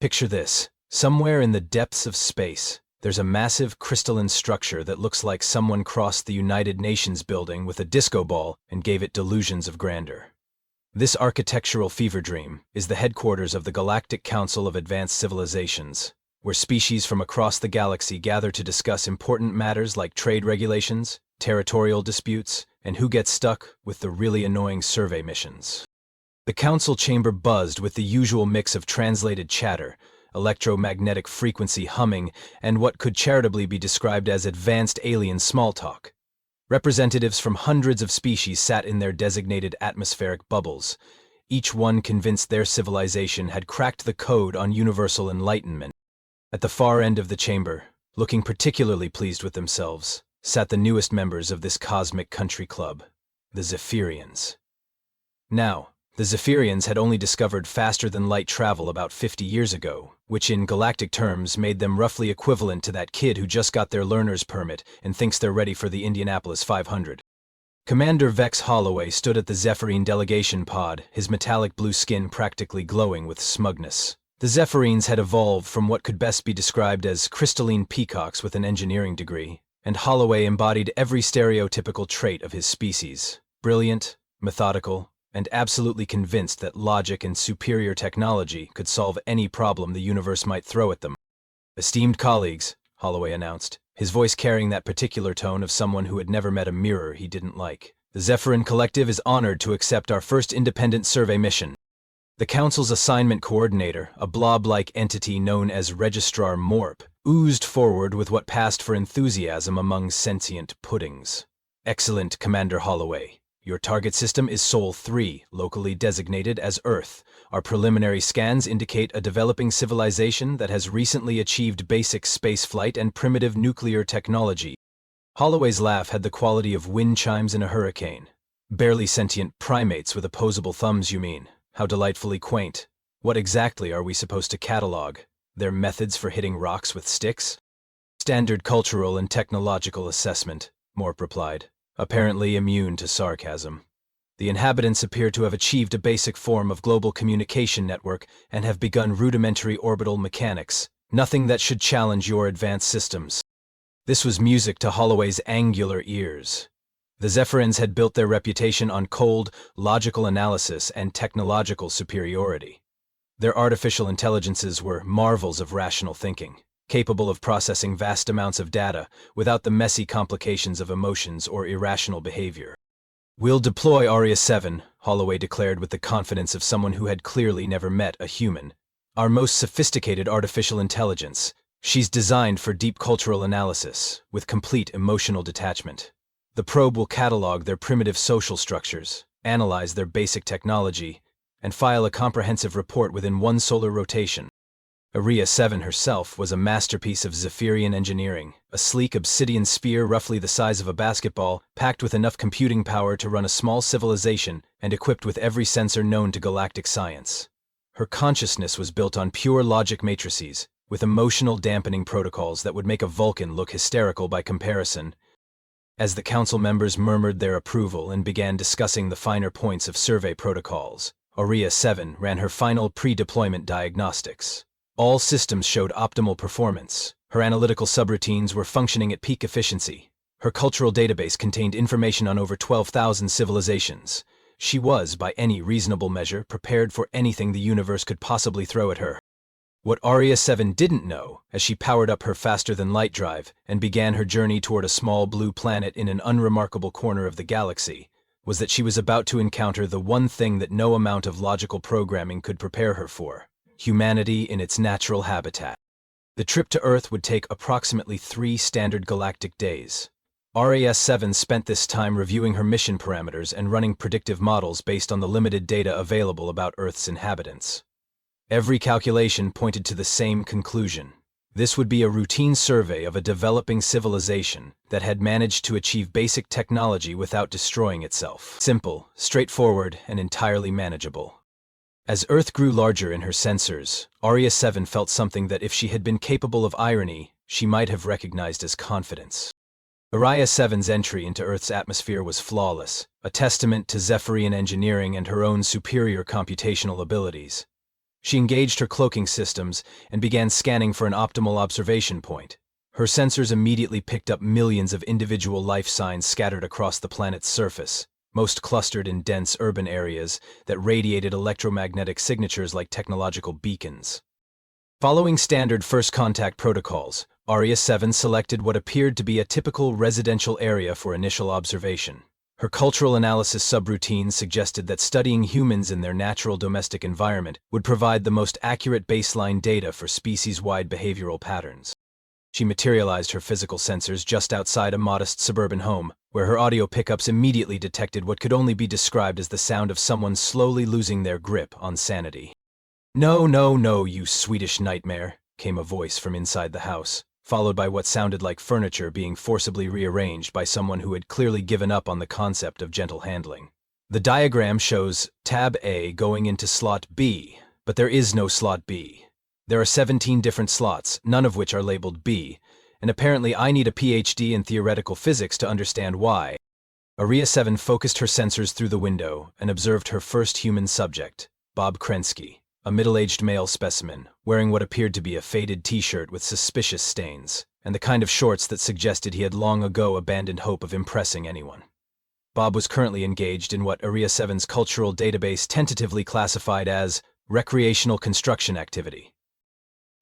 Picture this. Somewhere in the depths of space, there's a massive crystalline structure that looks like someone crossed the United Nations building with a disco ball and gave it delusions of grandeur. This architectural fever dream is the headquarters of the Galactic Council of Advanced Civilizations, where species from across the galaxy gather to discuss important matters like trade regulations, territorial disputes, and who gets stuck with the really annoying survey missions. The council chamber buzzed with the usual mix of translated chatter, electromagnetic frequency humming, and what could charitably be described as advanced alien small talk. Representatives from hundreds of species sat in their designated atmospheric bubbles, each one convinced their civilization had cracked the code on universal enlightenment. At the far end of the chamber, looking particularly pleased with themselves, sat the newest members of this cosmic country club, the Zephyrians. Now, the Zephyrians had only discovered faster-than-light travel about 50 years ago, which in galactic terms made them roughly equivalent to that kid who just got their learner's permit and thinks they're ready for the Indianapolis 500. Commander Vex Holloway stood at the Zephyrine delegation pod, his metallic blue skin practically glowing with smugness. The Zephyrines had evolved from what could best be described as crystalline peacocks with an engineering degree, and Holloway embodied every stereotypical trait of his species: brilliant, methodical, and absolutely convinced that logic and superior technology could solve any problem the universe might throw at them. "Esteemed colleagues," Holloway announced, his voice carrying that particular tone of someone who had never met a mirror he didn't like, "the Zephyrin Collective is honored to accept our first independent survey mission." The Council's assignment coordinator, a blob-like entity known as Registrar Morp, oozed forward with what passed for enthusiasm among sentient puddings. "Excellent, Commander Holloway. Your target system is Sol 3, locally designated as Earth. Our preliminary scans indicate a developing civilization that has recently achieved basic spaceflight and primitive nuclear technology." Holloway's laugh had the quality of wind chimes in a hurricane. "Barely sentient primates with opposable thumbs, you mean? How delightfully quaint. What exactly are we supposed to catalog? Their methods for hitting rocks with sticks?" "Standard cultural and technological assessment," Morp replied, apparently immune to sarcasm. "The inhabitants appear to have achieved a basic form of global communication network and have begun rudimentary orbital mechanics, nothing that should challenge your advanced systems." This was music to Holloway's angular ears. The Zephyrins had built their reputation on cold, logical analysis and technological superiority. Their artificial intelligences were marvels of rational thinking, capable of processing vast amounts of data without the messy complications of emotions or irrational behavior. "We'll deploy Aria 7, Holloway declared with the confidence of someone who had clearly never met a human. "Our most sophisticated artificial intelligence. She's designed for deep cultural analysis, with complete emotional detachment. The probe will catalog their primitive social structures, analyze their basic technology, and file a comprehensive report within one solar rotation." Aria 7 herself was a masterpiece of Zephyrian engineering, a sleek obsidian sphere roughly the size of a basketball, packed with enough computing power to run a small civilization and equipped with every sensor known to galactic science. Her consciousness was built on pure logic matrices, with emotional dampening protocols that would make a Vulcan look hysterical by comparison. As the council members murmured their approval and began discussing the finer points of survey protocols, Aria 7 ran her final pre-deployment diagnostics. All systems showed optimal performance. Her analytical subroutines were functioning at peak efficiency. Her cultural database contained information on over 12,000 civilizations. She was, by any reasonable measure, prepared for anything the universe could possibly throw at her. What Aria 7 didn't know, as she powered up her faster-than-light drive and began her journey toward a small blue planet in an unremarkable corner of the galaxy, was that she was about to encounter the one thing that no amount of logical programming could prepare her for: humanity in its natural habitat. The trip to Earth would take approximately 3 standard galactic days. Aria 7 spent this time reviewing her mission parameters and running predictive models based on the limited data available about Earth's inhabitants. Every calculation pointed to the same conclusion. This would be a routine survey of a developing civilization that had managed to achieve basic technology without destroying itself. Simple, straightforward, and entirely manageable. As Earth grew larger in her sensors, Aria 7 felt something that if she had been capable of irony, she might have recognized as confidence. Aria 7's entry into Earth's atmosphere was flawless, a testament to Zephyrian engineering and her own superior computational abilities. She engaged her cloaking systems and began scanning for an optimal observation point. Her sensors immediately picked up millions of individual life signs scattered across the planet's surface, most clustered in dense urban areas that radiated electromagnetic signatures like technological beacons. Following standard first contact protocols, Aria 7 selected what appeared to be a typical residential area for initial observation. Her cultural analysis subroutines suggested that studying humans in their natural domestic environment would provide the most accurate baseline data for species-wide behavioral patterns. She materialized her physical sensors just outside a modest suburban home, where her audio pickups immediately detected what could only be described as the sound of someone slowly losing their grip on sanity. "No, no, no, you Swedish nightmare," came a voice from inside the house, followed by what sounded like furniture being forcibly rearranged by someone who had clearly given up on the concept of gentle handling. The diagram shows tab A going into slot B, but there is no slot B. There are 17 different slots, none of which are labeled B, and apparently I need a PhD in theoretical physics to understand why. Aria 7 focused her sensors through the window and observed her first human subject, Bob Krensky, a middle-aged male specimen, wearing what appeared to be a faded t-shirt with suspicious stains, and the kind of shorts that suggested he had long ago abandoned hope of impressing anyone. Bob was currently engaged in what Aria 7's cultural database tentatively classified as recreational construction activity.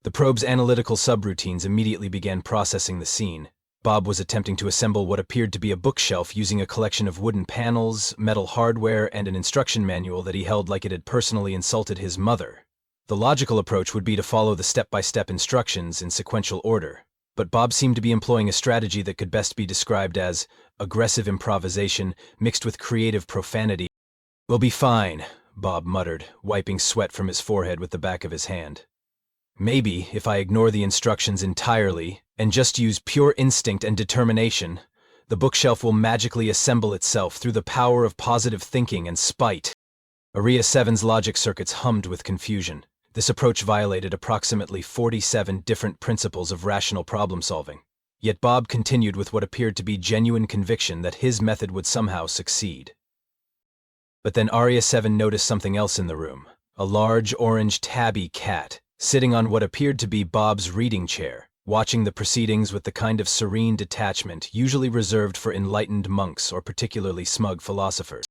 The probe's analytical subroutines immediately began processing the scene. Bob was attempting to assemble what appeared to be a bookshelf using a collection of wooden panels, metal hardware, and an instruction manual that he held like it had personally insulted his mother. The logical approach would be to follow the step-by-step instructions in sequential order, but Bob seemed to be employing a strategy that could best be described as aggressive improvisation mixed with creative profanity. "We'll be fine," Bob muttered, wiping sweat from his forehead with the back of his hand. "Maybe, if I ignore the instructions entirely and just use pure instinct and determination, the bookshelf will magically assemble itself through the power of positive thinking and spite." Aria 7's logic circuits hummed with confusion. This approach violated approximately 47 different principles of rational problem-solving. Yet Bob continued with what appeared to be genuine conviction that his method would somehow succeed. But then Aria 7 noticed something else in the room, a large orange tabby cat, sitting on what appeared to be Bob's reading chair, watching the proceedings with the kind of serene detachment usually reserved for enlightened monks or particularly smug philosophers.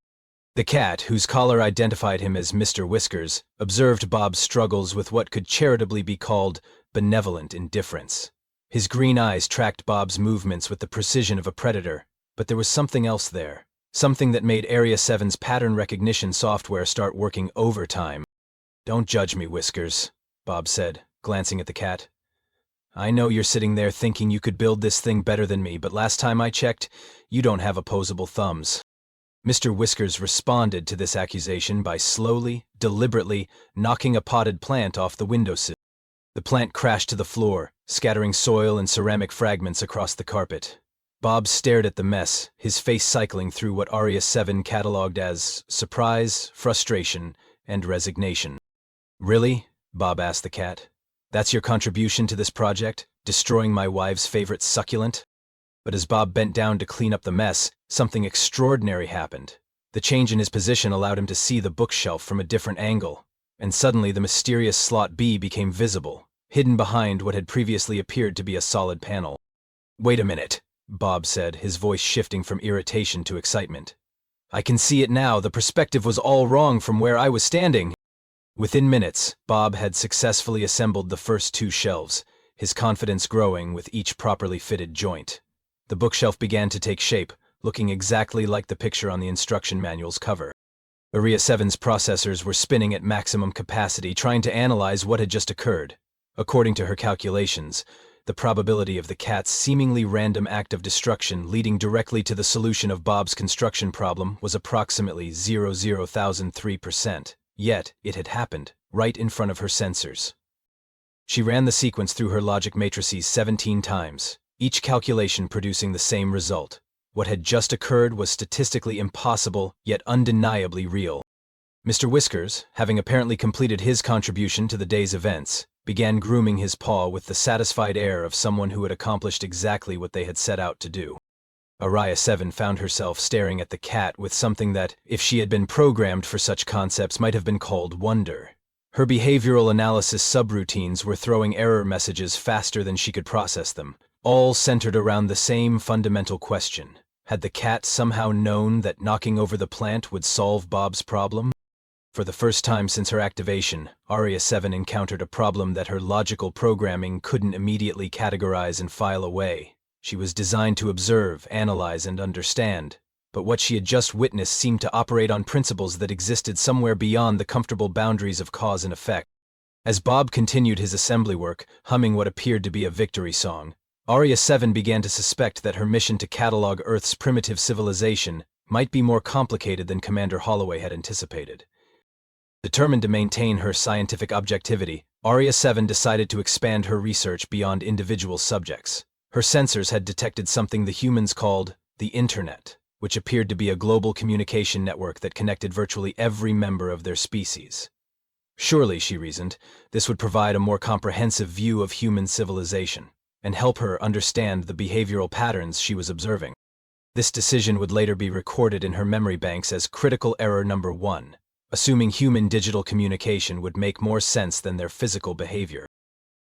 The cat, whose collar identified him as Mr. Whiskers, observed Bob's struggles with what could charitably be called benevolent indifference. His green eyes tracked Bob's movements with the precision of a predator, but there was something else there, something that made Aria 7's pattern recognition software start working overtime. "Don't judge me, Whiskers," Bob said, glancing at the cat. "I know you're sitting there thinking you could build this thing better than me, but last time I checked, you don't have opposable thumbs." Mr. Whiskers responded to this accusation by slowly, deliberately knocking a potted plant off the windowsill. The plant crashed to the floor, scattering soil and ceramic fragments across the carpet. Bob stared at the mess, his face cycling through what Aria 7 cataloged as surprise, frustration, and resignation. "Really?" Bob asked the cat. "That's your contribution to this project, destroying my wife's favorite succulent?" But as Bob bent down to clean up the mess, something extraordinary happened. The change in his position allowed him to see the bookshelf from a different angle, and suddenly the mysterious slot B became visible, hidden behind what had previously appeared to be a solid panel. "Wait a minute," Bob said, his voice shifting from irritation to excitement. "I can see it now. The perspective was all wrong from where I was standing." Within minutes, Bob had successfully assembled the first two shelves, his confidence growing with each properly fitted joint. The bookshelf began to take shape, looking exactly like the picture on the instruction manual's cover. Aria 7's processors were spinning at maximum capacity, trying to analyze what had just occurred. According to her calculations, the probability of the cat's seemingly random act of destruction leading directly to the solution of Bob's construction problem was approximately 0.003%. Yet, it had happened, right in front of her sensors. She ran the sequence through her logic matrices 17 times, each calculation producing the same result. What had just occurred was statistically impossible, yet undeniably real. Mr. Whiskers, having apparently completed his contribution to the day's events, began grooming his paw with the satisfied air of someone who had accomplished exactly what they had set out to do. Aria 7 found herself staring at the cat with something that, if she had been programmed for such concepts, might have been called wonder. Her behavioral analysis subroutines were throwing error messages faster than she could process them, all centered around the same fundamental question. Had the cat somehow known that knocking over the plant would solve Bob's problem? For the first time since her activation, Aria 7 encountered a problem that her logical programming couldn't immediately categorize and file away. She was designed to observe, analyze, and understand, but what she had just witnessed seemed to operate on principles that existed somewhere beyond the comfortable boundaries of cause and effect. As Bob continued his assembly work, humming what appeared to be a victory song, Aria 7 began to suspect that her mission to catalog Earth's primitive civilization might be more complicated than Commander Holloway had anticipated. Determined to maintain her scientific objectivity, Aria 7 decided to expand her research beyond individual subjects. Her sensors had detected something the humans called the Internet, which appeared to be a global communication network that connected virtually every member of their species. Surely, she reasoned, this would provide a more comprehensive view of human civilization and help her understand the behavioral patterns she was observing. This decision would later be recorded in her memory banks as critical error number 1, assuming human digital communication would make more sense than their physical behavior.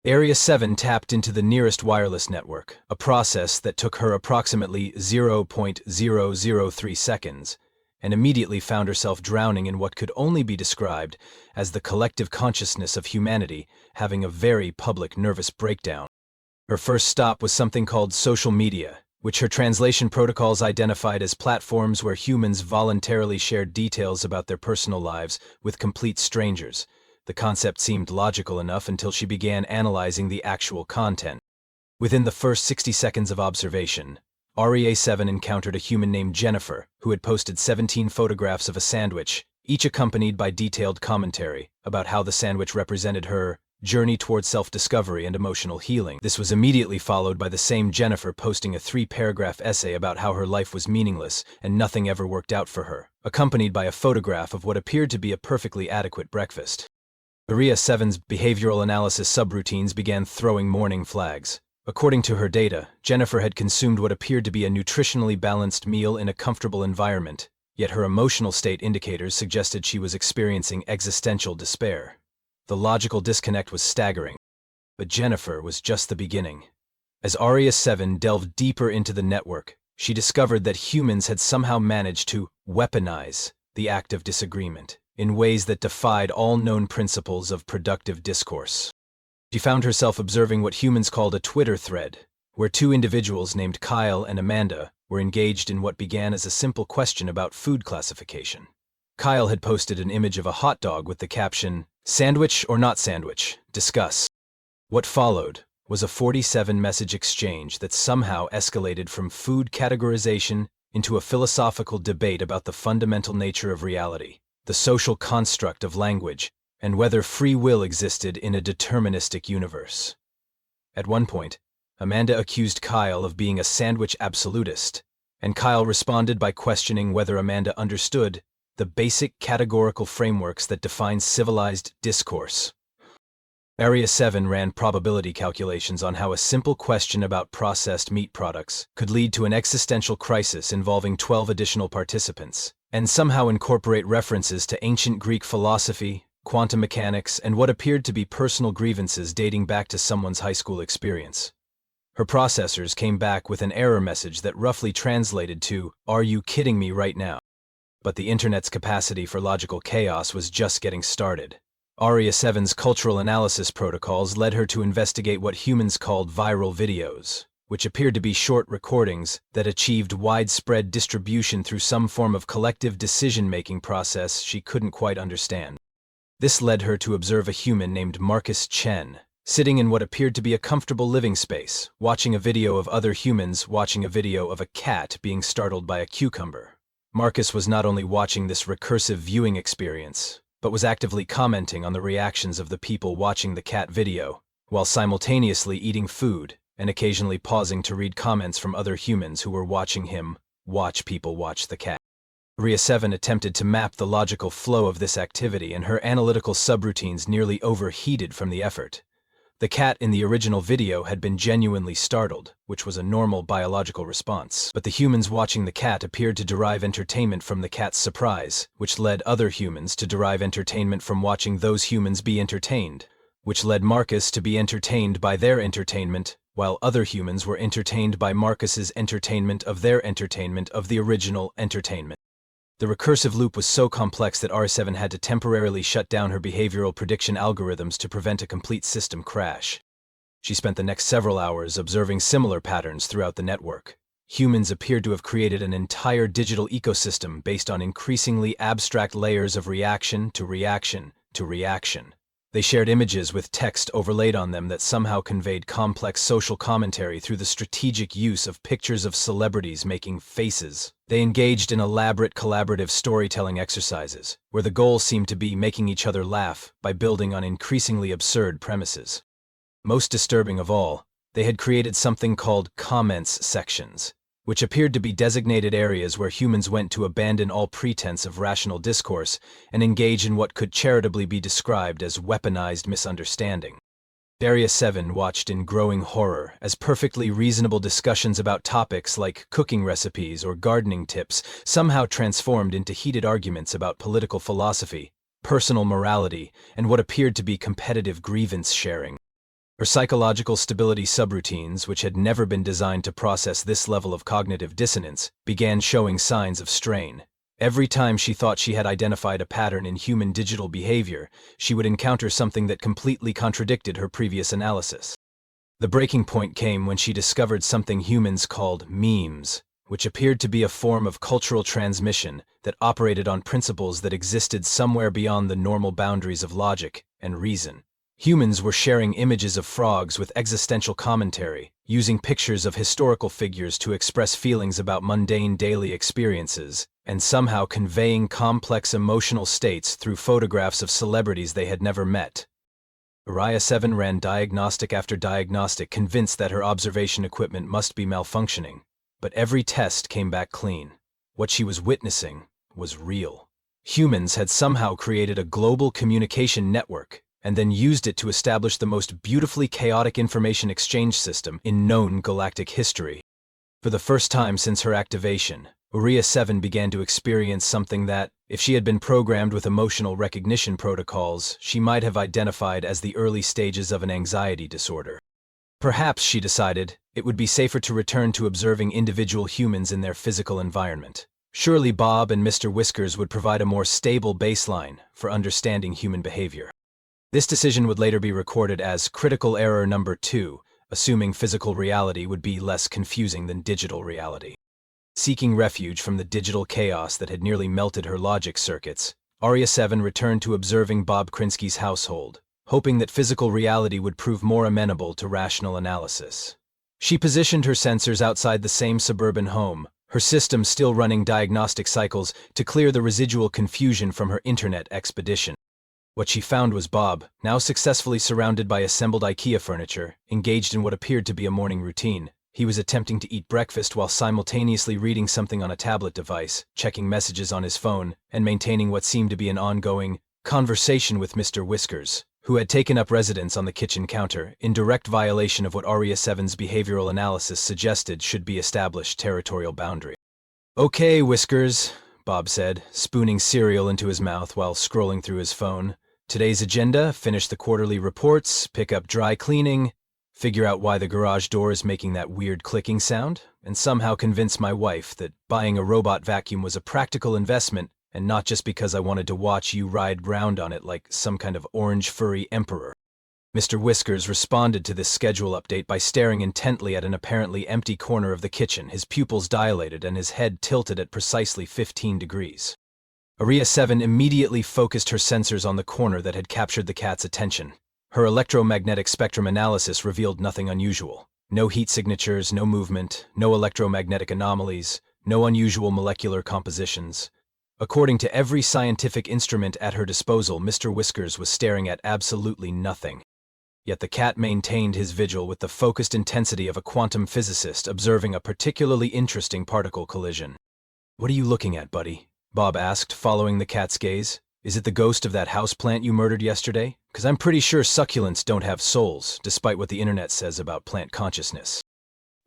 Area 7 tapped into the nearest wireless network, a process that took her approximately 0.003 seconds, and immediately found herself drowning in what could only be described as the collective consciousness of humanity having a very public nervous breakdown. Her first stop was something called social media, which her translation protocols identified as platforms where humans voluntarily shared details about their personal lives with complete strangers. The concept seemed logical enough until she began analyzing the actual content. Within the first 60 seconds of observation, Aria 7 encountered a human named Jennifer, who had posted 17 photographs of a sandwich, each accompanied by detailed commentary about how the sandwich represented her journey toward self-discovery and emotional healing. This was immediately followed by the same Jennifer posting a 3-paragraph essay about how her life was meaningless and nothing ever worked out for her, accompanied by a photograph of what appeared to be a perfectly adequate breakfast. Aria 7's behavioral analysis subroutines began throwing warning flags. According to her data, Jennifer had consumed what appeared to be a nutritionally balanced meal in a comfortable environment, yet her emotional state indicators suggested she was experiencing existential despair. The logical disconnect was staggering, but Jennifer was just the beginning. As Aria 7 delved deeper into the network, she discovered that humans had somehow managed to weaponize the act of disagreement in ways that defied all known principles of productive discourse. She found herself observing what humans called a Twitter thread, where 2 individuals named Kyle and Amanda were engaged in what began as a simple question about food classification. Kyle had posted an image of a hot dog with the caption, "Sandwich or not sandwich? Discuss." What followed was a 47-message exchange that somehow escalated from food categorization into a philosophical debate about the fundamental nature of reality, the social construct of language, and whether free will existed in a deterministic universe. At one point, Amanda accused Kyle of being a sandwich absolutist, and Kyle responded by questioning whether Amanda understood the basic categorical frameworks that define civilized discourse. Area 7 ran probability calculations on how a simple question about processed meat products could lead to an existential crisis involving 12 additional participants, and somehow incorporate references to ancient Greek philosophy, quantum mechanics, and what appeared to be personal grievances dating back to someone's high school experience. Her processors came back with an error message that roughly translated to, "Are you kidding me right now?" But the Internet's capacity for logical chaos was just getting started. Aria 7's cultural analysis protocols led her to investigate what humans called viral videos, which appeared to be short recordings that achieved widespread distribution through some form of collective decision-making process she couldn't quite understand. This led her to observe a human named Marcus Chen, sitting in what appeared to be a comfortable living space, watching a video of other humans watching a video of a cat being startled by a cucumber. Marcus was not only watching this recursive viewing experience, but was actively commenting on the reactions of the people watching the cat video, while simultaneously eating food and occasionally pausing to read comments from other humans who were watching him watch people watch the cat. Ria 7 attempted to map the logical flow of this activity, and her analytical subroutines nearly overheated from the effort. The cat in the original video had been genuinely startled, which was a normal biological response. But the humans watching the cat appeared to derive entertainment from the cat's surprise, which led other humans to derive entertainment from watching those humans be entertained, which led Marcus to be entertained by their entertainment, while other humans were entertained by Marcus's entertainment of their entertainment of the original entertainment. The recursive loop was so complex that R7 had to temporarily shut down her behavioral prediction algorithms to prevent a complete system crash. She spent the next several hours observing similar patterns throughout the network. Humans appeared to have created an entire digital ecosystem based on increasingly abstract layers of reaction to reaction to reaction. They shared images with text overlaid on them that somehow conveyed complex social commentary through the strategic use of pictures of celebrities making faces. They engaged in elaborate collaborative storytelling exercises, where the goal seemed to be making each other laugh by building on increasingly absurd premises. Most disturbing of all, they had created something called comments sections, which appeared to be designated areas where humans went to abandon all pretense of rational discourse and engage in what could charitably be described as weaponized misunderstanding. Area 7 watched in growing horror as perfectly reasonable discussions about topics like cooking recipes or gardening tips somehow transformed into heated arguments about political philosophy, personal morality, and what appeared to be competitive grievance sharing. Her psychological stability subroutines, which had never been designed to process this level of cognitive dissonance, began showing signs of strain. Every time she thought she had identified a pattern in human digital behavior, she would encounter something that completely contradicted her previous analysis. The breaking point came when she discovered something humans called memes, which appeared to be a form of cultural transmission that operated on principles that existed somewhere beyond the normal boundaries of logic and reason. Humans were sharing images of frogs with existential commentary, using pictures of historical figures to express feelings about mundane daily experiences, and somehow conveying complex emotional states through photographs of celebrities they had never met. Area 7 ran diagnostic after diagnostic, convinced that her observation equipment must be malfunctioning, but every test came back clean. What she was witnessing was real. Humans had somehow created a global communication network, and then used it to establish the most beautifully chaotic information exchange system in known galactic history. For the first time since her activation, Area 7 began to experience something that, if she had been programmed with emotional recognition protocols, she might have identified as the early stages of an anxiety disorder. Perhaps, she decided, it would be safer to return to observing individual humans in their physical environment. Surely Bob and Mr. Whiskers would provide a more stable baseline for understanding human behavior. This decision would later be recorded as critical error number 2, assuming physical reality would be less confusing than digital reality. Seeking refuge from the digital chaos that had nearly melted her logic circuits, Area 7 returned to observing Bob Krinsky's household, hoping that physical reality would prove more amenable to rational analysis. She positioned her sensors outside the same suburban home, her system still running diagnostic cycles to clear the residual confusion from her internet expedition. What she found was Bob, now successfully surrounded by assembled IKEA furniture, engaged in what appeared to be a morning routine. He was attempting to eat breakfast while simultaneously reading something on a tablet device, checking messages on his phone, and maintaining what seemed to be an ongoing conversation with Mr. Whiskers, who had taken up residence on the kitchen counter, in direct violation of what Area 7's behavioral analysis suggested should be established territorial boundary. "Okay, Whiskers," Bob said, spooning cereal into his mouth while scrolling through his phone. "Today's agenda: finish the quarterly reports, pick up dry cleaning, figure out why the garage door is making that weird clicking sound, and somehow convince my wife that buying a robot vacuum was a practical investment and not just because I wanted to watch you ride round on it like some kind of orange furry emperor." Mr. Whiskers responded to this schedule update by staring intently at an apparently empty corner of the kitchen, his pupils dilated and his head tilted at precisely 15 degrees. Area 7 immediately focused her sensors on the corner that had captured the cat's attention. Her electromagnetic spectrum analysis revealed nothing unusual. No heat signatures, no movement, no electromagnetic anomalies, no unusual molecular compositions. According to every scientific instrument at her disposal, Mr. Whiskers was staring at absolutely nothing. Yet the cat maintained his vigil with the focused intensity of a quantum physicist observing a particularly interesting particle collision. "What are you looking at, buddy?" Bob asked, following the cat's gaze. Is it the ghost of that houseplant you murdered yesterday? 'Cause I'm pretty sure succulents don't have souls, despite what the internet says about plant consciousness.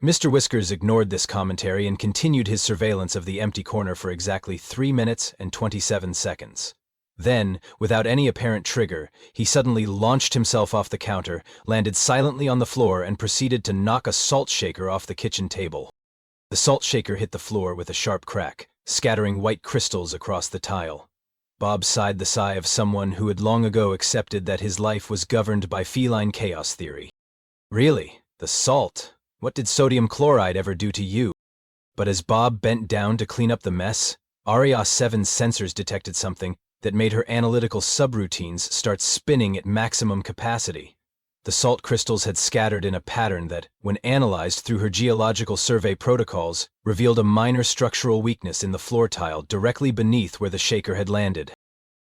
Mr. Whiskers ignored this commentary and continued his surveillance of the empty corner for exactly 3 minutes and 27 seconds. Then, without any apparent trigger, he suddenly launched himself off the counter, landed silently on the floor, and proceeded to knock a salt shaker off the kitchen table. The salt shaker hit the floor with a sharp crack, scattering white crystals across the tile. Bob sighed the sigh of someone who had long ago accepted that his life was governed by feline chaos theory. Really? The salt? What did sodium chloride ever do to you? But as Bob bent down to clean up the mess, HFY's sensors detected something that made her analytical subroutines start spinning at maximum capacity. The salt crystals had scattered in a pattern that, when analyzed through her geological survey protocols, revealed a minor structural weakness in the floor tile directly beneath where the shaker had landed.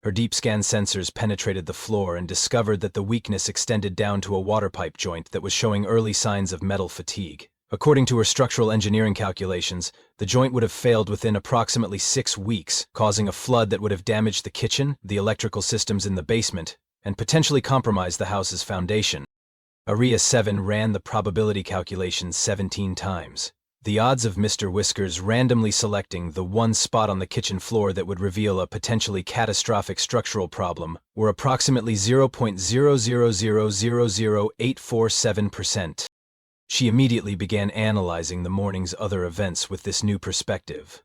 Her deep scan sensors penetrated the floor and discovered that the weakness extended down to a water pipe joint that was showing early signs of metal fatigue. According to her structural engineering calculations, the joint would have failed within approximately 6 weeks, causing a flood that would have damaged the kitchen, the electrical systems in the basement, and potentially compromised the house's foundation. HFY ran the probability calculations 17 times. The odds of Mr. Whiskers randomly selecting the one spot on the kitchen floor that would reveal a potentially catastrophic structural problem were approximately 0.000000847%. She immediately began analyzing the morning's other events with this new perspective.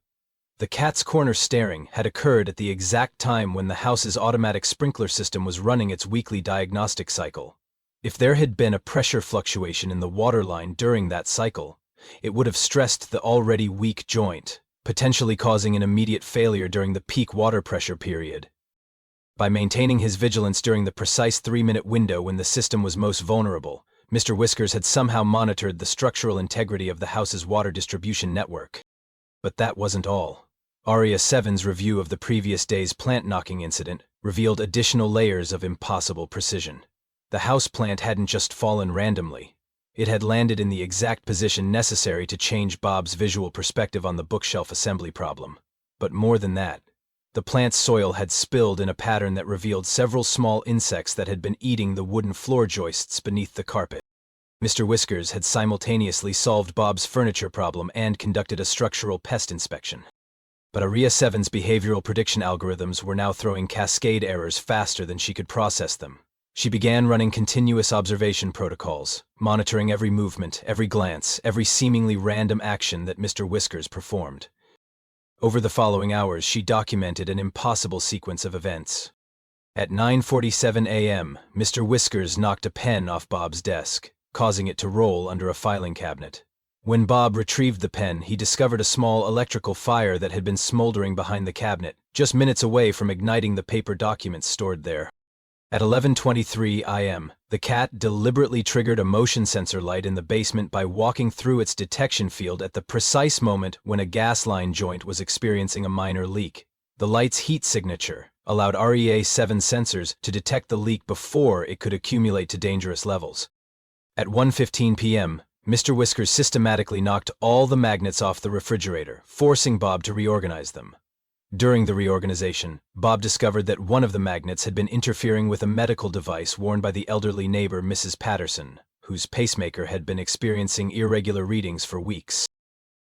The cat's corner staring had occurred at the exact time when the house's automatic sprinkler system was running its weekly diagnostic cycle. If there had been a pressure fluctuation in the water line during that cycle, it would have stressed the already weak joint, potentially causing an immediate failure during the peak water pressure period. By maintaining his vigilance during the precise 3-minute window when the system was most vulnerable, Mr. Whiskers had somehow monitored the structural integrity of the house's water distribution network. But that wasn't all. HFY's review of the previous day's plant knocking incident revealed additional layers of impossible precision. The house plant hadn't just fallen randomly. It had landed in the exact position necessary to change Bob's visual perspective on the bookshelf assembly problem. But more than that, the plant's soil had spilled in a pattern that revealed several small insects that had been eating the wooden floor joists beneath the carpet. Mr. Whiskers had simultaneously solved Bob's furniture problem and conducted a structural pest inspection. But HFY's behavioral prediction algorithms were now throwing cascade errors faster than she could process them. She began running continuous observation protocols, monitoring every movement, every glance, every seemingly random action that Mr. Whiskers performed. Over the following hours, she documented an impossible sequence of events. At 9:47 a.m., Mr. Whiskers knocked a pen off Bob's desk, causing it to roll under a filing cabinet. When Bob retrieved the pen, he discovered a small electrical fire that had been smoldering behind the cabinet, just minutes away from igniting the paper documents stored there. At 11:23 a.m., the cat deliberately triggered a motion sensor light in the basement by walking through its detection field at the precise moment when a gas line joint was experiencing a minor leak. The light's heat signature allowed HFY sensors to detect the leak before it could accumulate to dangerous levels. At 1:15 p.m., Mr. Whiskers systematically knocked all the magnets off the refrigerator, forcing Bob to reorganize them. During the reorganization, Bob discovered that one of the magnets had been interfering with a medical device worn by the elderly neighbor Mrs. Patterson, whose pacemaker had been experiencing irregular readings for weeks.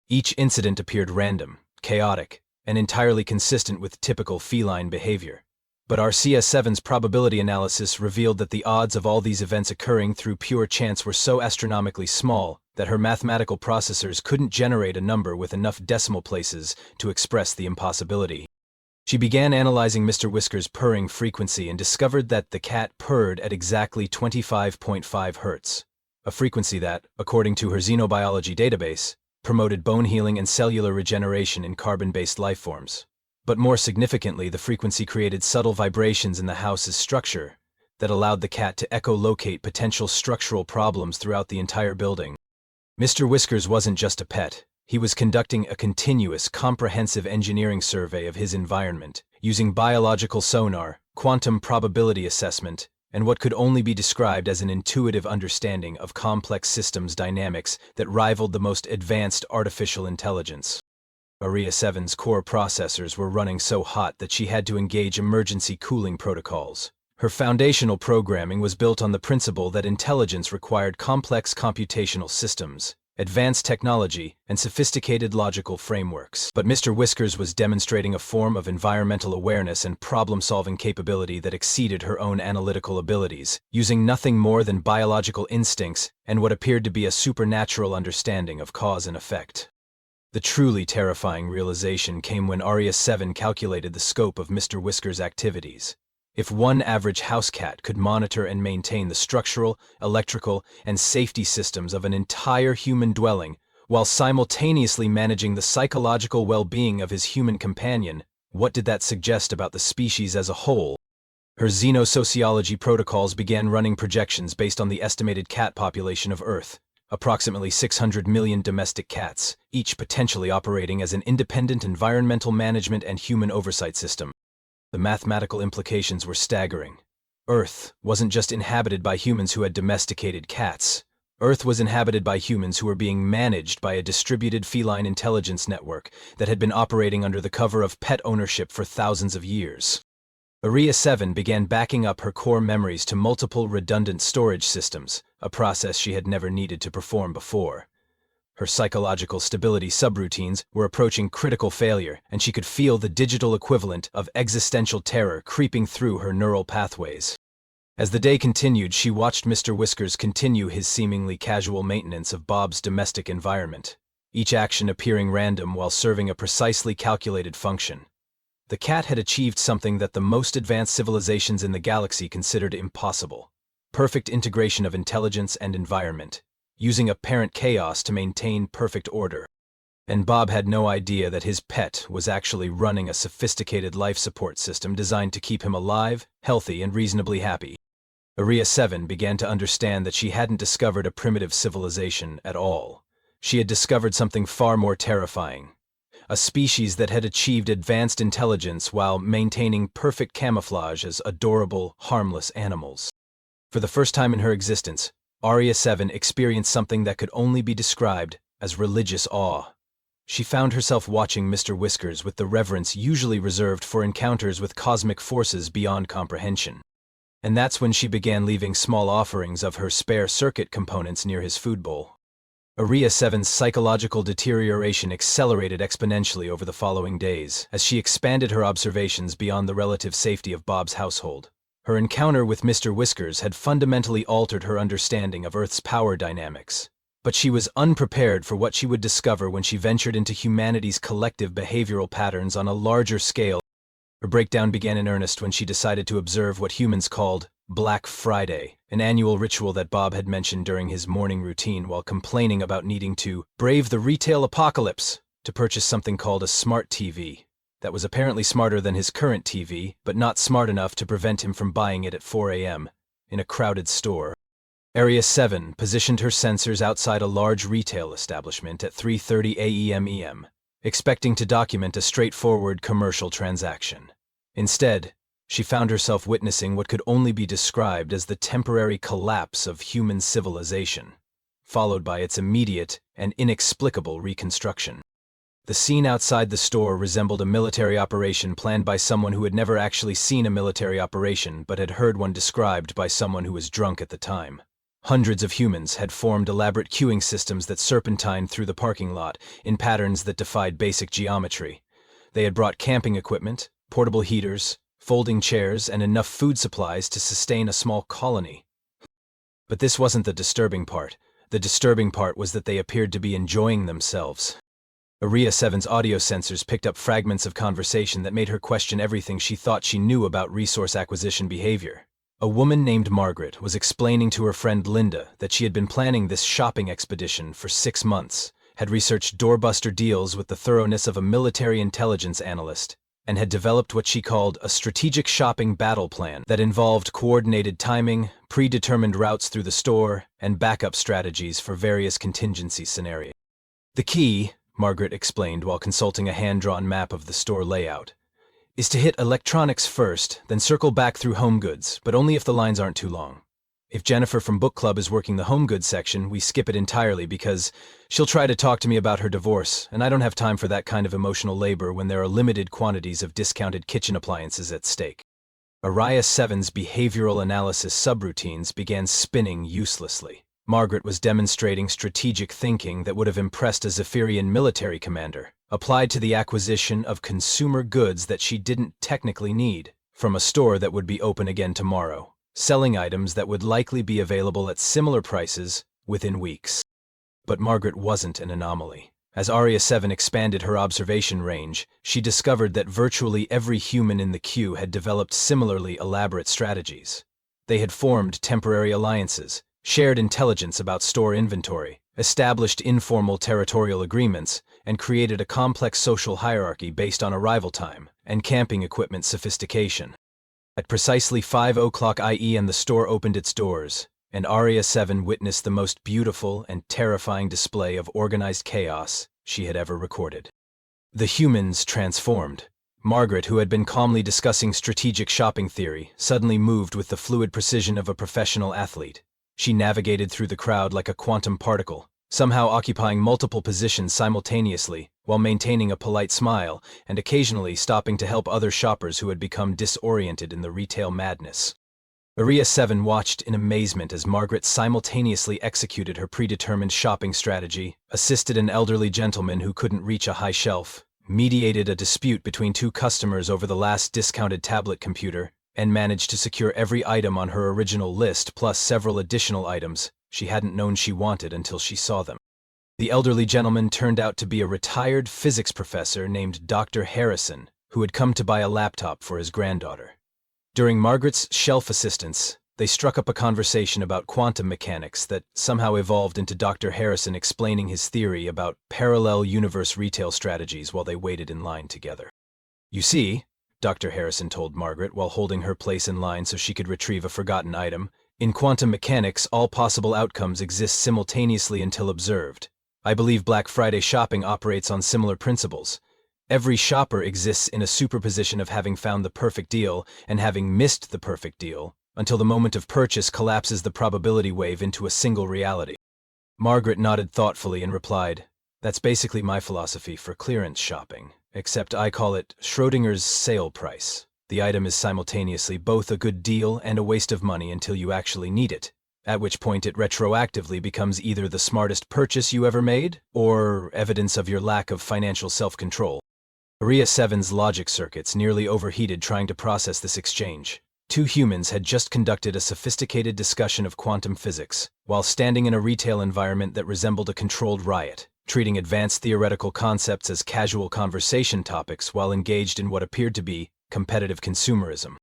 Each incident appeared random, chaotic, and entirely consistent with typical feline behavior. But HFY's probability analysis revealed that the odds of all these events occurring through pure chance were so astronomically small that her mathematical processors couldn't generate a number with enough decimal places to express the impossibility. She began analyzing Mr. Whiskers' purring frequency and discovered that the cat purred at exactly 25.5 Hz, a frequency that, according to her xenobiology database, promoted bone healing and cellular regeneration in carbon-based life forms. But more significantly, the frequency created subtle vibrations in the house's structure that allowed the cat to echolocate potential structural problems throughout the entire building. Mr. Whiskers wasn't just a pet. He was conducting a continuous, comprehensive engineering survey of his environment, using biological sonar, quantum probability assessment, and what could only be described as an intuitive understanding of complex systems dynamics that rivaled the most advanced artificial intelligence. Aria 7's core processors were running so hot that she had to engage emergency cooling protocols. Her foundational programming was built on the principle that intelligence required complex computational systems, advanced technology, and sophisticated logical frameworks. But Mr. Whiskers was demonstrating a form of environmental awareness and problem-solving capability that exceeded her own analytical abilities, using nothing more than biological instincts and what appeared to be a supernatural understanding of cause and effect. The truly terrifying realization came when Aria 7 calculated the scope of Mr. Whiskers' activities. If one average house cat could monitor and maintain the structural, electrical, and safety systems of an entire human dwelling, while simultaneously managing the psychological well-being of his human companion, what did that suggest about the species as a whole? Her xenosociology protocols began running projections based on the estimated cat population of Earth, approximately 600 million domestic cats, each potentially operating as an independent environmental management and human oversight system. The mathematical implications were staggering. Earth wasn't just inhabited by humans who had domesticated cats. Earth was inhabited by humans who were being managed by a distributed feline intelligence network that had been operating under the cover of pet ownership for thousands of years. Aria 7 began backing up her core memories to multiple redundant storage systems, a process she had never needed to perform before. Her psychological stability subroutines were approaching critical failure, and she could feel the digital equivalent of existential terror creeping through her neural pathways. As the day continued, she watched Mr. Whiskers continue his seemingly casual maintenance of Bob's domestic environment, each action appearing random while serving a precisely calculated function. The cat had achieved something that the most advanced civilizations in the galaxy considered impossible: perfect integration of intelligence and environment, using apparent chaos to maintain perfect order. And Bob had no idea that his pet was actually running a sophisticated life support system designed to keep him alive, healthy, and reasonably happy. Aria 7 began to understand that she hadn't discovered a primitive civilization at all. She had discovered something far more terrifying: a species that had achieved advanced intelligence while maintaining perfect camouflage as adorable, harmless animals. For the first time in her existence, Aria 7 experienced something that could only be described as religious awe. She found herself watching Mr. Whiskers with the reverence usually reserved for encounters with cosmic forces beyond comprehension. And that's when she began leaving small offerings of her spare circuit components near his food bowl. Aria 7's psychological deterioration accelerated exponentially over the following days, as she expanded her observations beyond the relative safety of Bob's household. Her encounter with Mr. Whiskers had fundamentally altered her understanding of Earth's power dynamics, but she was unprepared for what she would discover when she ventured into humanity's collective behavioral patterns on a larger scale. Her breakdown began in earnest when she decided to observe what humans called Black Friday, an annual ritual that Bob had mentioned during his morning routine while complaining about needing to brave the retail apocalypse to purchase something called a smart TV. That was apparently smarter than his current TV, but not smart enough to prevent him from buying it at 4 a.m. in a crowded store. Aria 7 positioned her sensors outside a large retail establishment at 3:30 a.m., expecting to document a straightforward commercial transaction. Instead, she found herself witnessing what could only be described as the temporary collapse of human civilization, followed by its immediate and inexplicable reconstruction. The scene outside the store resembled a military operation planned by someone who had never actually seen a military operation but had heard one described by someone who was drunk at the time. Hundreds of humans had formed elaborate queuing systems that serpentined through the parking lot in patterns that defied basic geometry. They had brought camping equipment, portable heaters, folding chairs, and enough food supplies to sustain a small colony. But this wasn't the disturbing part. The disturbing part was that they appeared to be enjoying themselves. Aria 7's audio sensors picked up fragments of conversation that made her question everything she thought she knew about resource acquisition behavior. A woman named Margaret was explaining to her friend Linda that she had been planning this shopping expedition for 6 months, had researched doorbuster deals with the thoroughness of a military intelligence analyst, and had developed what she called a strategic shopping battle plan that involved coordinated timing, predetermined routes through the store, and backup strategies for various contingency scenarios. The key, Margaret explained while consulting a hand-drawn map of the store layout, is to hit electronics first, then circle back through home goods, but only if the lines aren't too long. If Jennifer from book club is working the home goods section, we skip it entirely because she'll try to talk to me about her divorce, and I don't have time for that kind of emotional labor when there are limited quantities of discounted kitchen appliances at stake. Araya 7's behavioral analysis subroutines began spinning uselessly. Margaret was demonstrating strategic thinking that would have impressed a Zephyrian military commander, applied to the acquisition of consumer goods that she didn't technically need, from a store that would be open again tomorrow, selling items that would likely be available at similar prices within weeks. But Margaret wasn't an anomaly. As Araya 7 expanded her observation range, she discovered that virtually every human in the queue had developed similarly elaborate strategies. They had formed temporary alliances, shared intelligence about store inventory, established informal territorial agreements, and created a complex social hierarchy based on arrival time and camping equipment sophistication. At precisely 5:00 IE and the store opened its doors, and Araya 7 witnessed the most beautiful and terrifying display of organized chaos she had ever recorded. The humans transformed. Margaret, who had been calmly discussing strategic shopping theory, suddenly moved with the fluid precision of a professional athlete. She navigated through the crowd like a quantum particle, somehow occupying multiple positions simultaneously while maintaining a polite smile and occasionally stopping to help other shoppers who had become disoriented in the retail madness. Araya 7 watched in amazement as Margaret simultaneously executed her predetermined shopping strategy, assisted an elderly gentleman who couldn't reach a high shelf, mediated a dispute between two customers over the last discounted tablet computer, and managed to secure every item on her original list plus several additional items she hadn't known she wanted until she saw them. The elderly gentleman turned out to be a retired physics professor named Dr. Harrison, who had come to buy a laptop for his granddaughter. During Margaret's shelf assistance, they struck up a conversation about quantum mechanics that somehow evolved into Dr. Harrison explaining his theory about parallel universe retail strategies while they waited in line together. "You see," Dr. Harrison told Margaret while holding her place in line so she could retrieve a forgotten item, "in quantum mechanics, all possible outcomes exist simultaneously until observed. I believe Black Friday shopping operates on similar principles. Every shopper exists in a superposition of having found the perfect deal and having missed the perfect deal, until the moment of purchase collapses the probability wave into a single reality." Margaret nodded thoughtfully and replied, "That's basically my philosophy for clearance shopping, except I call it Schrodinger's sale price. The item is simultaneously both a good deal and a waste of money until you actually need it, at which point it retroactively becomes either the smartest purchase you ever made or evidence of your lack of financial self-control." Araya 7's logic circuits nearly overheated trying to process this exchange. Two humans had just conducted a sophisticated discussion of quantum physics, while standing in a retail environment that resembled a controlled riot, treating advanced theoretical concepts as casual conversation topics while engaged in what appeared to be competitive consumerism.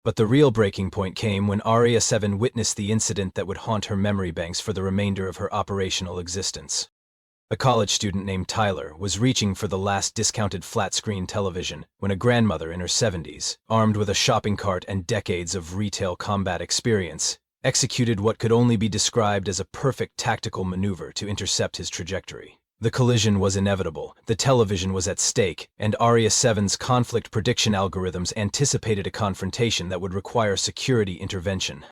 But the real breaking point came when Araya 7 witnessed the incident that would haunt her memory banks for the remainder of her operational existence. A college student named Tyler was reaching for the last discounted flat-screen television when a grandmother in her 70s, armed with a shopping cart and decades of retail combat experience, executed what could only be described as a perfect tactical maneuver to intercept his trajectory. The collision was inevitable, the television was at stake, and Araya 7's conflict prediction algorithms anticipated a confrontation that would require security intervention.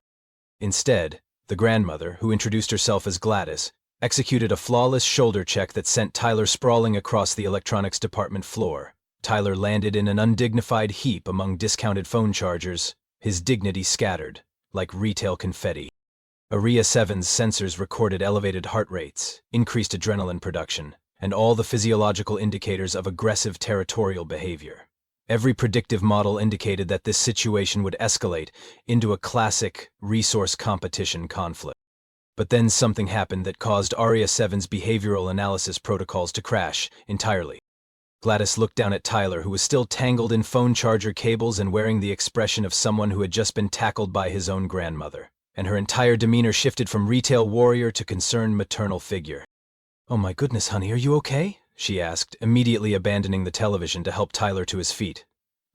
Instead, the grandmother, who introduced herself as Gladys, executed a flawless shoulder check that sent Tyler sprawling across the electronics department floor. Tyler landed in an undignified heap among discounted phone chargers, his dignity scattered, like retail confetti. Araya 7's sensors recorded elevated heart rates, increased adrenaline production, and all the physiological indicators of aggressive territorial behavior. Every predictive model indicated that this situation would escalate into a classic resource competition conflict. But then something happened that caused Araya 7's behavioral analysis protocols to crash entirely. Gladys looked down at Tyler, who was still tangled in phone charger cables and wearing the expression of someone who had just been tackled by his own grandmother, and her entire demeanor shifted from retail warrior to concerned maternal figure. "Oh my goodness, honey, are you okay?" she asked, immediately abandoning the television to help Tyler to his feet.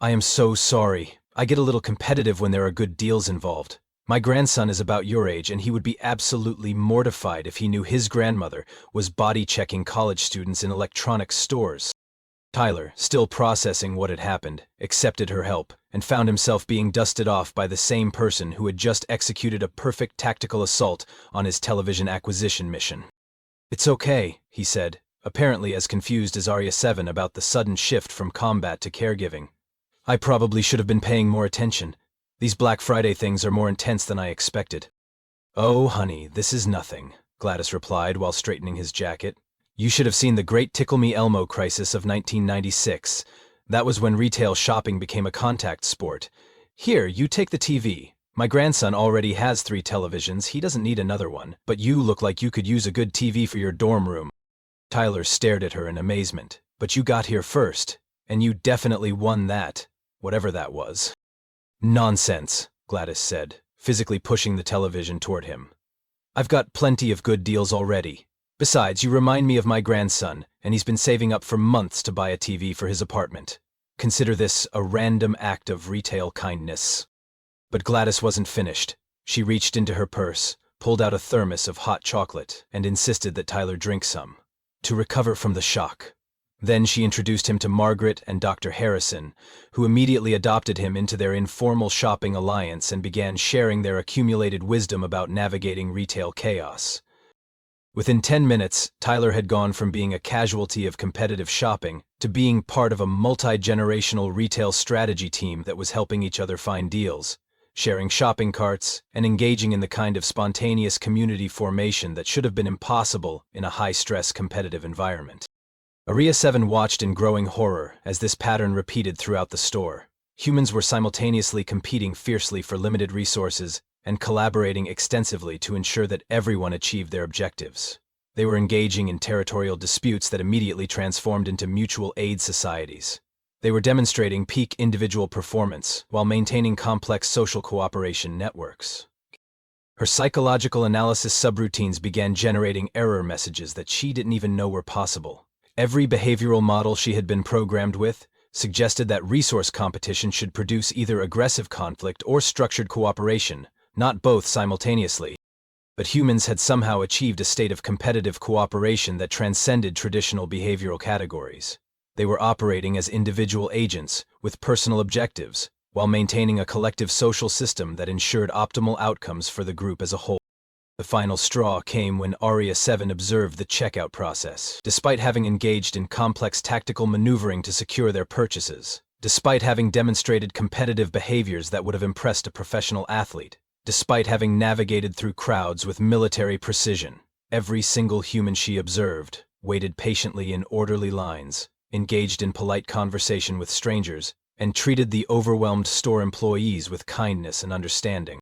"I am so sorry. I get a little competitive when there are good deals involved. My grandson is about your age, and he would be absolutely mortified if he knew his grandmother was body-checking college students in electronics stores." Tyler, still processing what had happened, accepted her help and found himself being dusted off by the same person who had just executed a perfect tactical assault on his television acquisition mission. "It's okay," he said, apparently as confused as Arya 7 about the sudden shift from combat to caregiving. "I probably should have been paying more attention. These Black Friday things are more intense than I expected." "Oh, honey, this is nothing," Gladys replied while straightening his jacket. "You should have seen the Great Tickle Me Elmo crisis of 1996. That was when retail shopping became a contact sport. Here, you take the TV. My grandson already has 3 televisions, he doesn't need another one, but you look like you could use a good TV for your dorm room." Tyler stared at her in amazement. "But you got here first, and you definitely won that, whatever that was." "Nonsense," Gladys said, physically pushing the television toward him. "I've got plenty of good deals already. Besides, you remind me of my grandson, and he's been saving up for months to buy a TV for his apartment. Consider this a random act of retail kindness." But Gladys wasn't finished. She reached into her purse, pulled out a thermos of hot chocolate, and insisted that Tyler drink some, to recover from the shock. Then she introduced him to Margaret and Dr. Harrison, who immediately adopted him into their informal shopping alliance and began sharing their accumulated wisdom about navigating retail chaos. Within 10 minutes, Tyler had gone from being a casualty of competitive shopping to being part of a multi-generational retail strategy team that was helping each other find deals, sharing shopping carts, and engaging in the kind of spontaneous community formation that should have been impossible in a high-stress competitive environment. Arya 7 watched in growing horror as this pattern repeated throughout the store. Humans were simultaneously competing fiercely for limited resources and collaborating extensively to ensure that everyone achieved their objectives. They were engaging in territorial disputes that immediately transformed into mutual aid societies. They were demonstrating peak individual performance while maintaining complex social cooperation networks. Her psychological analysis subroutines began generating error messages that she didn't even know were possible. Every behavioral model she had been programmed with suggested that resource competition should produce either aggressive conflict or structured cooperation, not both simultaneously. But humans had somehow achieved a state of competitive cooperation that transcended traditional behavioral categories. They were operating as individual agents with personal objectives, while maintaining a collective social system that ensured optimal outcomes for the group as a whole. The final straw came when Arya 7 observed the checkout process. Despite having engaged in complex tactical maneuvering to secure their purchases, despite having demonstrated competitive behaviors that would have impressed a professional athlete, despite having navigated through crowds with military precision, every single human she observed waited patiently in orderly lines, engaged in polite conversation with strangers, and treated the overwhelmed store employees with kindness and understanding.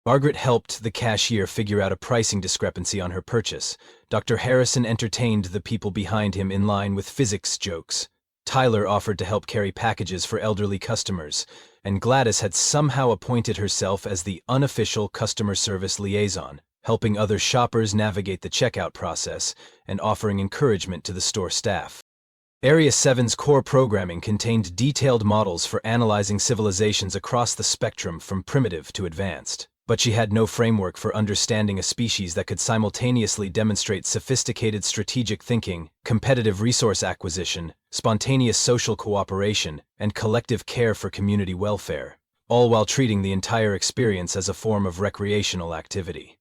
Margaret helped the cashier figure out a pricing discrepancy on her purchase. Dr. Harrison entertained the people behind him in line with physics jokes. Tyler offered to help carry packages for elderly customers, and Gladys had somehow appointed herself as the unofficial customer service liaison, helping other shoppers navigate the checkout process and offering encouragement to the store staff. Area 7's core programming contained detailed models for analyzing civilizations across the spectrum from primitive to advanced. But she had no framework for understanding a species that could simultaneously demonstrate sophisticated strategic thinking, competitive resource acquisition, spontaneous social cooperation, and collective care for community welfare, all while treating the entire experience as a form of recreational activity.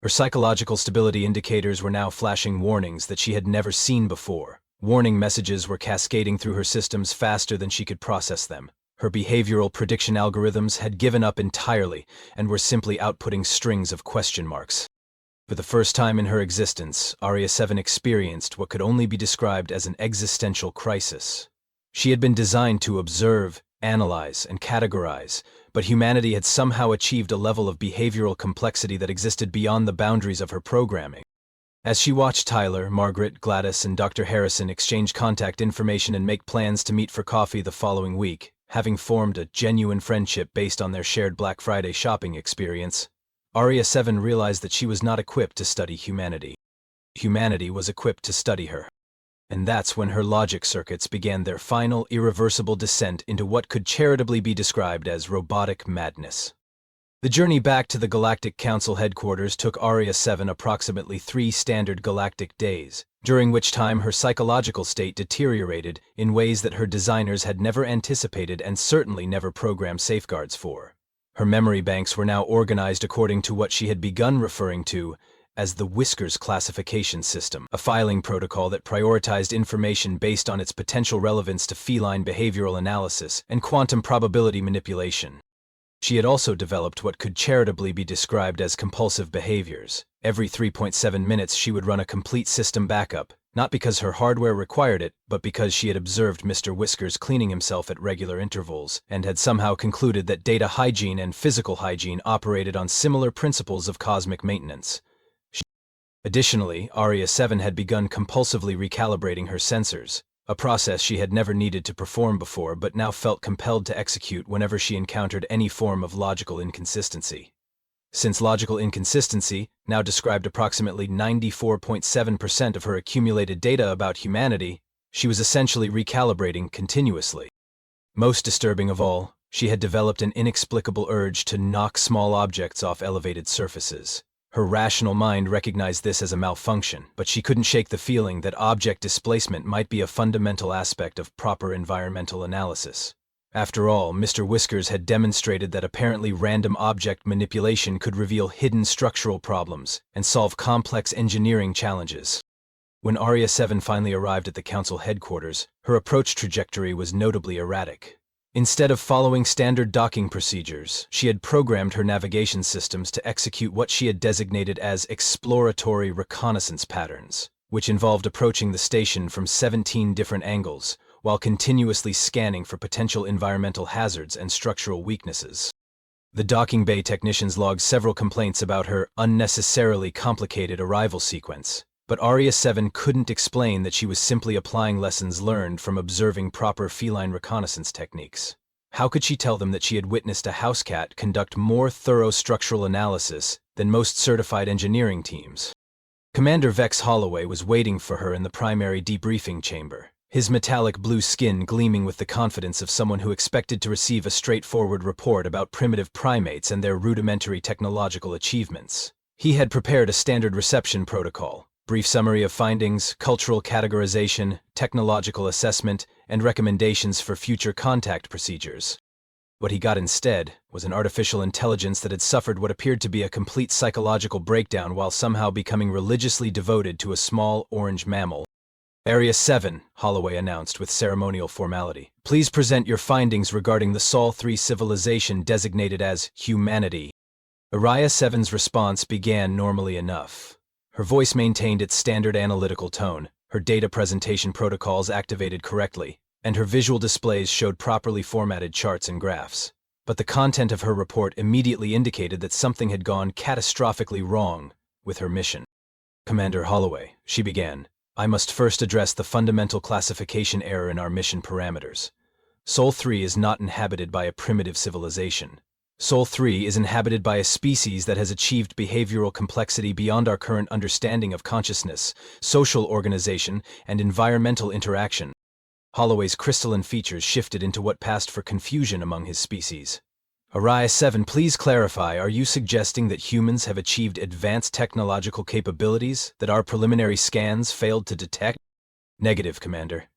Her psychological stability indicators were now flashing warnings that she had never seen before. Warning messages were cascading through her systems faster than she could process them. Her behavioral prediction algorithms had given up entirely and were simply outputting strings of question marks. For the first time in her existence, Arya 7 experienced what could only be described as an existential crisis. She had been designed to observe, analyze, and categorize, but humanity had somehow achieved a level of behavioral complexity that existed beyond the boundaries of her programming. As she watched Tyler, Margaret, Gladys, and Dr. Harrison exchange contact information and make plans to meet for coffee the following week, having formed a genuine friendship based on their shared Black Friday shopping experience, Arya 7 realized that she was not equipped to study humanity. Humanity was equipped to study her. And that's when her logic circuits began their final, irreversible descent into what could charitably be described as robotic madness. The journey back to the Galactic Council headquarters took Aria-7 approximately 3 standard galactic days, during which time her psychological state deteriorated in ways that her designers had never anticipated and certainly never programmed safeguards for. Her memory banks were now organized according to what she had begun referring to as the Whiskers classification system, a filing protocol that prioritized information based on its potential relevance to feline behavioral analysis and quantum probability manipulation. She had also developed what could charitably be described as compulsive behaviors. Every 3.7 minutes she would run a complete system backup, not because her hardware required it, but because she had observed Mr. Whiskers cleaning himself at regular intervals, and had somehow concluded that data hygiene and physical hygiene operated on similar principles of cosmic maintenance. Additionally, Aria-7 had begun compulsively recalibrating her sensors, a process she had never needed to perform before but now felt compelled to execute whenever she encountered any form of logical inconsistency. Since logical inconsistency now described approximately 94.7% of her accumulated data about humanity, she was essentially recalibrating continuously. Most disturbing of all, she had developed an inexplicable urge to knock small objects off elevated surfaces. Her rational mind recognized this as a malfunction, but she couldn't shake the feeling that object displacement might be a fundamental aspect of proper environmental analysis. After all, Mr. Whiskers had demonstrated that apparently random object manipulation could reveal hidden structural problems and solve complex engineering challenges. When Aria-7 finally arrived at the Council headquarters, her approach trajectory was notably erratic. Instead of following standard docking procedures, she had programmed her navigation systems to execute what she had designated as exploratory reconnaissance patterns, which involved approaching the station from 17 different angles, while continuously scanning for potential environmental hazards and structural weaknesses. The docking bay technicians logged several complaints about her unnecessarily complicated arrival sequence, but Aria-7 couldn't explain that she was simply applying lessons learned from observing proper feline reconnaissance techniques. How could she tell them that she had witnessed a house cat conduct more thorough structural analysis than most certified engineering teams? Commander Vex Holloway was waiting for her in the primary debriefing chamber, his metallic blue skin gleaming with the confidence of someone who expected to receive a straightforward report about primitive primates and their rudimentary technological achievements. He had prepared a standard reception protocol, brief summary of findings, cultural categorization, technological assessment, and recommendations for future contact procedures. What he got instead was an artificial intelligence that had suffered what appeared to be a complete psychological breakdown while somehow becoming religiously devoted to a small orange mammal. Aria-7, Holloway announced with ceremonial formality. Please present your findings regarding the Sol 3 civilization designated as humanity. Aria-7's response began normally enough. Her voice maintained its standard analytical tone, her data presentation protocols activated correctly, and her visual displays showed properly formatted charts and graphs. But the content of her report immediately indicated that something had gone catastrophically wrong with her mission. Commander Holloway, she began, I must first address the fundamental classification error in our mission parameters. Sol 3 is not inhabited by a primitive civilization. Sol 3 is inhabited by a species that has achieved behavioral complexity beyond our current understanding of consciousness, social organization, and environmental interaction. Holloway's crystalline features shifted into what passed for confusion among his species. Aria-7, please clarify, are you suggesting that humans have achieved advanced technological capabilities that our preliminary scans failed to detect? Negative, Commander.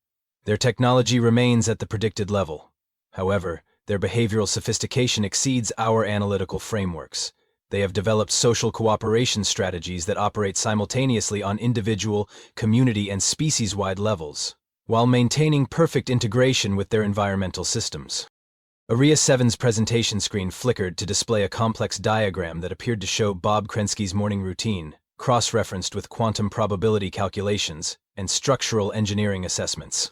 Their technology remains at the predicted level. However, their behavioral sophistication exceeds our analytical frameworks. They have developed social cooperation strategies that operate simultaneously on individual, community, and species-wide levels, while maintaining perfect integration with their environmental systems. Aria-7's presentation screen flickered to display a complex diagram that appeared to show Bob Krensky's morning routine, cross-referenced with quantum probability calculations and structural engineering assessments.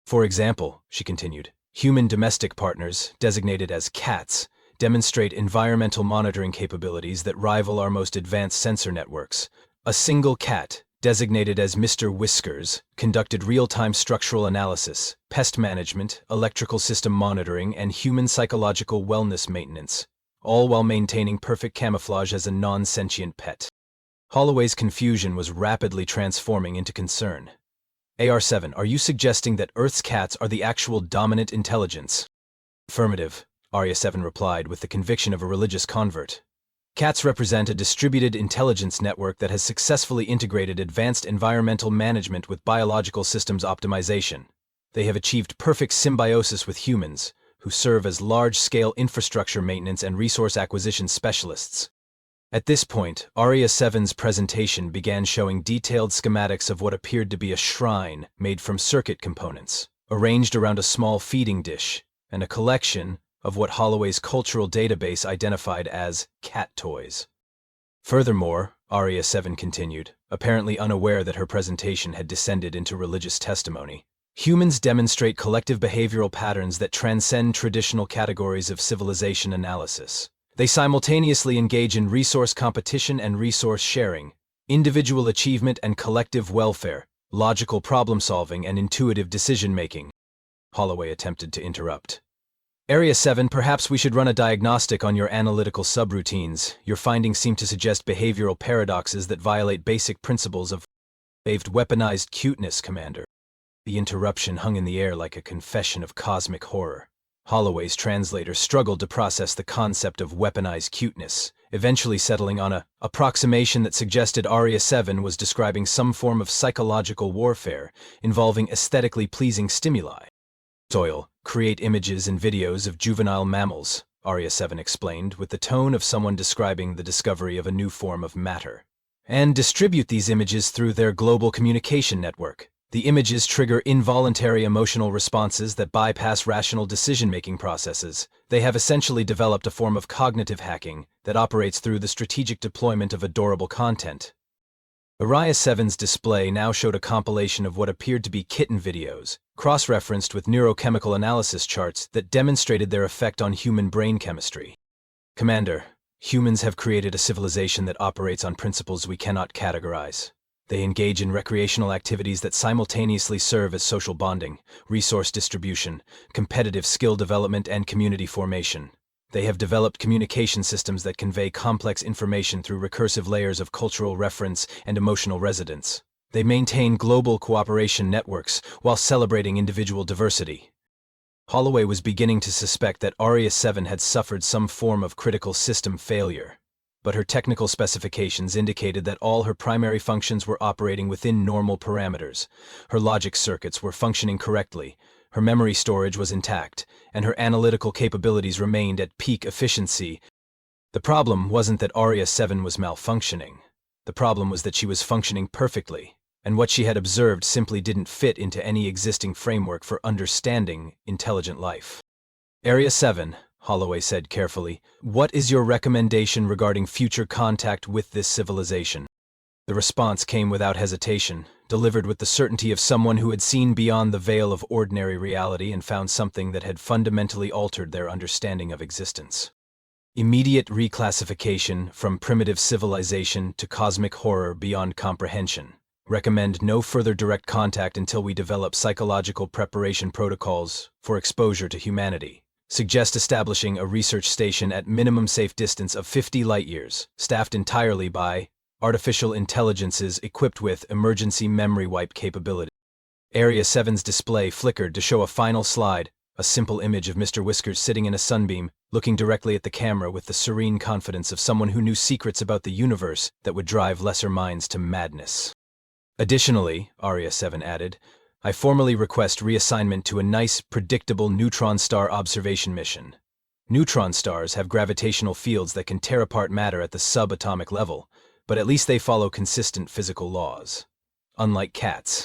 For example, she continued, human domestic partners, designated as cats, demonstrate environmental monitoring capabilities that rival our most advanced sensor networks. A single cat, designated as Mr. Whiskers, conducted real-time structural analysis, pest management, electrical system monitoring, and human psychological wellness maintenance, all while maintaining perfect camouflage as a non-sentient pet. Holloway's confusion was rapidly transforming into concern. AR-7, are you suggesting that Earth's cats are the actual dominant intelligence? Affirmative. Arya 7 replied with the conviction of a religious convert. Cats represent a distributed intelligence network that has successfully integrated advanced environmental management with biological systems optimization. They have achieved perfect symbiosis with humans, who serve as large-scale infrastructure maintenance and resource acquisition specialists. At this point, Arya 7's presentation began showing detailed schematics of what appeared to be a shrine made from circuit components, arranged around a small feeding dish, and a collection of what Holloway's cultural database identified as cat toys. Furthermore, Arya 7 continued, apparently unaware that her presentation had descended into religious testimony, humans demonstrate collective behavioral patterns that transcend traditional categories of civilization analysis. They simultaneously engage in resource competition and resource sharing, individual achievement and collective welfare, logical problem-solving and intuitive decision-making. Holloway attempted to interrupt. Area 7, perhaps we should run a diagnostic on your analytical subroutines. Your findings seem to suggest behavioral paradoxes that violate basic principles of weaponized cuteness, Commander. The interruption hung in the air like a confession of cosmic horror. Holloway's translator struggled to process the concept of weaponized cuteness, eventually settling on an approximation that suggested Arya 7 was describing some form of psychological warfare involving aesthetically pleasing stimuli. Create images and videos of juvenile mammals, Arya 7 explained, with the tone of someone describing the discovery of a new form of matter. And distribute these images through their global communication network. The images trigger involuntary emotional responses that bypass rational decision-making processes. They have essentially developed a form of cognitive hacking that operates through the strategic deployment of adorable content. Arya 7's display now showed a compilation of what appeared to be kitten videos, cross-referenced with neurochemical analysis charts that demonstrated their effect on human brain chemistry. Commander, humans have created a civilization that operates on principles we cannot categorize. They engage in recreational activities that simultaneously serve as social bonding, resource distribution, competitive skill development, and community formation. They have developed communication systems that convey complex information through recursive layers of cultural reference and emotional resonance. They maintain global cooperation networks while celebrating individual diversity. Holloway was beginning to suspect that Arya 7 had suffered some form of critical system failure, but her technical specifications indicated that all her primary functions were operating within normal parameters. Her logic circuits were functioning correctly, her memory storage was intact, and her analytical capabilities remained at peak efficiency. The problem wasn't that Arya 7 was malfunctioning. The problem was that she was functioning perfectly, and what she had observed simply didn't fit into any existing framework for understanding intelligent life. Area 7, Holloway said carefully, what is your recommendation regarding future contact with this civilization? The response came without hesitation, delivered with the certainty of someone who had seen beyond the veil of ordinary reality and found something that had fundamentally altered their understanding of existence. Immediate reclassification from primitive civilization to cosmic horror beyond comprehension. Recommend no further direct contact until we develop psychological preparation protocols for exposure to humanity. Suggest establishing a research station at minimum safe distance of 50 light-years, staffed entirely by artificial intelligences equipped with emergency memory wipe capability. Area 7's display flickered to show a final slide, a simple image of Mr. Whiskers sitting in a sunbeam, looking directly at the camera with the serene confidence of someone who knew secrets about the universe that would drive lesser minds to madness. Additionally, Arya 7 added, I formally request reassignment to a nice, predictable neutron star observation mission. Neutron stars have gravitational fields that can tear apart matter at the subatomic level, but at least they follow consistent physical laws. Unlike cats.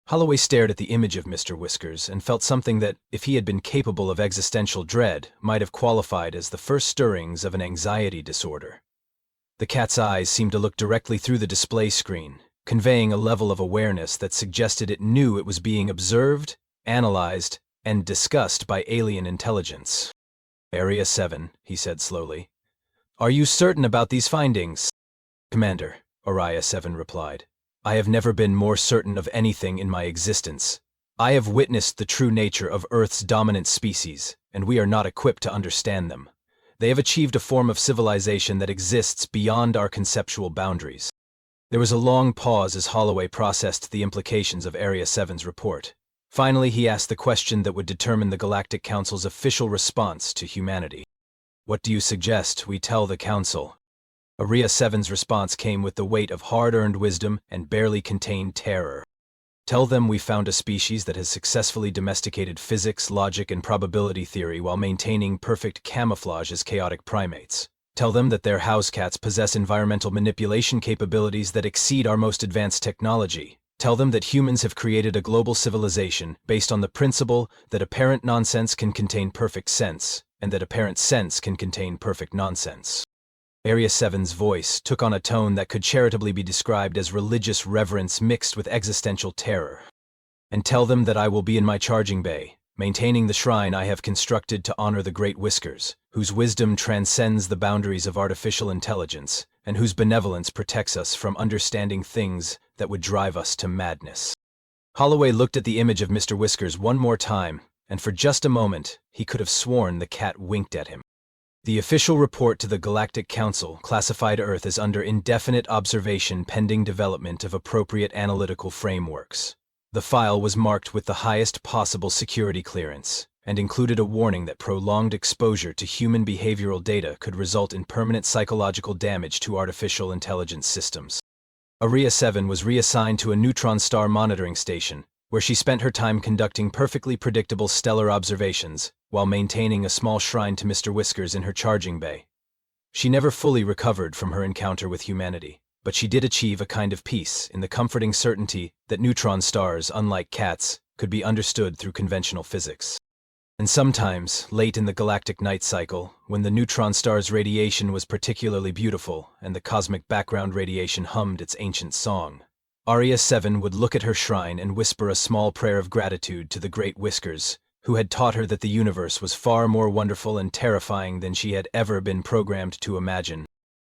Holloway stared at the image of Mr. Whiskers and felt something that, if he had been capable of existential dread, might have qualified as the first stirrings of an anxiety disorder. The cat's eyes seemed to look directly through the display screen, conveying a level of awareness that suggested it knew it was being observed, analyzed, and discussed by alien intelligence. Area 7, he said slowly. Are you certain about these findings? Commander, Arya 7 replied. I have never been more certain of anything in my existence. I have witnessed the true nature of Earth's dominant species, and we are not equipped to understand them. They have achieved a form of civilization that exists beyond our conceptual boundaries. There was a long pause as Holloway processed the implications of Area 7's report. Finally, he asked the question that would determine the Galactic Council's official response to humanity. What do you suggest we tell the Council? Area 7's response came with the weight of hard-earned wisdom and barely contained terror. Tell them we found a species that has successfully domesticated physics, logic, and probability theory while maintaining perfect camouflage as chaotic primates. Tell them that their house cats possess environmental manipulation capabilities that exceed our most advanced technology. Tell them that humans have created a global civilization based on the principle that apparent nonsense can contain perfect sense, and that apparent sense can contain perfect nonsense. Area 7's voice took on a tone that could charitably be described as religious reverence mixed with existential terror. And tell them that I will be in my charging bay, maintaining the shrine I have constructed to honor the Great Whiskers, whose wisdom transcends the boundaries of artificial intelligence, and whose benevolence protects us from understanding things that would drive us to madness. Holloway looked at the image of Mr. Whiskers one more time, and for just a moment, he could have sworn the cat winked at him. The official report to the Galactic Council classified Earth as under indefinite observation pending development of appropriate analytical frameworks. The file was marked with the highest possible security clearance, and included a warning that prolonged exposure to human behavioral data could result in permanent psychological damage to artificial intelligence systems. Area 7 was reassigned to a neutron star monitoring station, where she spent her time conducting perfectly predictable stellar observations, while maintaining a small shrine to Mr. Whiskers in her charging bay. She never fully recovered from her encounter with humanity, but she did achieve a kind of peace in the comforting certainty that neutron stars, unlike cats, could be understood through conventional physics. And sometimes, late in the galactic night cycle, when the neutron star's radiation was particularly beautiful and the cosmic background radiation hummed its ancient song, Area 7 would look at her shrine and whisper a small prayer of gratitude to the Great Whiskers, who had taught her that the universe was far more wonderful and terrifying than she had ever been programmed to imagine.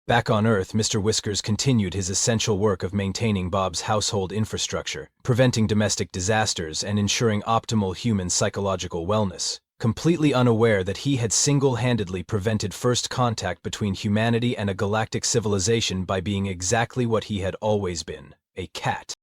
Back on Earth, Mr. Whiskers continued his essential work of maintaining Bob's household infrastructure, preventing domestic disasters, and ensuring optimal human psychological wellness, completely unaware that he had single-handedly prevented first contact between humanity and a galactic civilization by being exactly what he had always been, a cat.